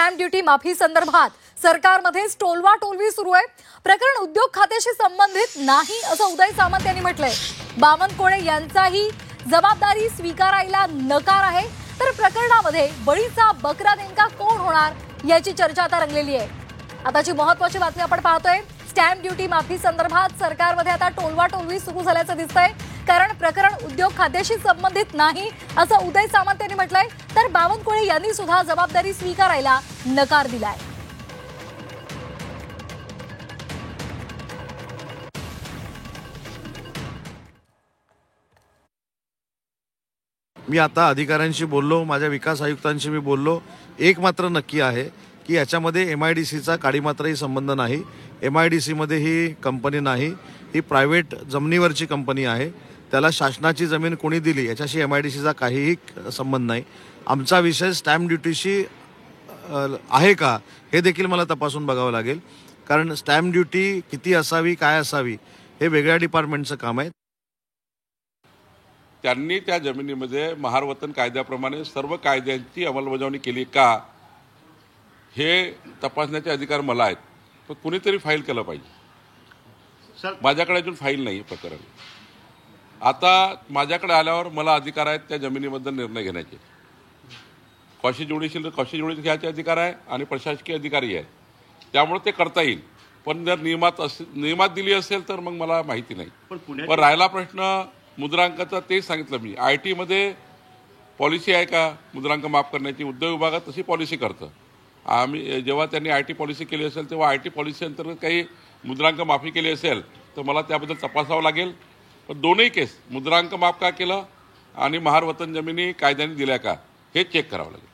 Stamp duty माफी संदर्भात सरकारमध्ये टोलवाटोलवी सुरू आहे। प्रकरण उद्योग खात्याशी संबंधित नाही असं उदय सामंत यांनी म्हटलंय। बावनकुळे यांचाही जबाबदारी स्वीकारायला नकार आहे। तर प्रकरणामध्ये बळीचा बकरा नेमका कोण होणार याची चर्चा आता रंगलेली आहे। आताची महत्त्वाची बातमी आपण पाहतोय। स्टॅम्प ड्युटी माफी संदर्भात सरकारमध्ये आता टोलवाटोलवी सुरू झाल्याचं दिसतंय, कारण प्रकरण उद्योग खात्याशी संबंधित नाही असं उदय सामंत यांनी म्हटलंय। तर बावनकुळे यांनी सुद्धा जबाबदारी स्वीकारायला नकार दिलाय। मी आता अधिकाऱ्यांशी बोललो, माझ्या विकास आयुक्तांशी मी बोललो। एक मात्र नक्की आहे की याच्यामध्ये MIDCचा काडीमात्रही संबंध नाही। MIDC मध्ये ही कंपनी नाही, ही प्रायव्हेट जमिनीवरची कंपनी आहे। त्याला शासनाची जमीन कोणी दिली याच्याशी MIDCचा काहीही संबंध नाही। आमचा विषय स्टॅम्प ड्युटीशी आहे का हे देखील मला तपासून बघावं लागेल, कारण स्टॅम्प ड्युटी किती असावी, काय असावी हे वेगळ्या डिपार्टमेंटचं काम आहे। त्यांनी त्या जमिनीमध्ये महारवतन कायद्याप्रमाणे सर्व कायद्यांची अंमलबजावणी केली का हे तपासण्याचे अधिकार मला आहेत, पण कुणीतरी फाईल केलं पाहिजे। माझ्याकडे अजून फाईल नाही प्रकरण। आता माझ्याकडे आल्यावर मला अधिकार आहेत त्या जमिनीबद्दल निर्णय घेण्याचे। कॉशी ज्युडिशियल घ्यायचे अधिकार आहे आणि प्रशासकीय अधिकारी आहे, त्यामुळे ते करता येईल। पण जर नियमात दिली असेल तर मग मला माहिती नाही। पण राहिला प्रश्न मुद्रांकाचा, तेच सांगितलं मी। IT मध्ये पॉलिसी आहे का मुद्रांक माफ करण्याची? उद्योग विभागात तशी पॉलिसी करतं। आम्ही जेव्हा त्यांनी IT पॉलिसी केली असेल तेव्हा IT पॉलिसी अंतर्गत काही मुद्रांक माफी केली असेल तर मला त्याबद्दल तपासावं लागेल। पण दोन्ही केस मुद्रांक माफ का केलं आणि महारवतन जमिनी कायद्याने दिल्या का हे चेक करावं लागेल।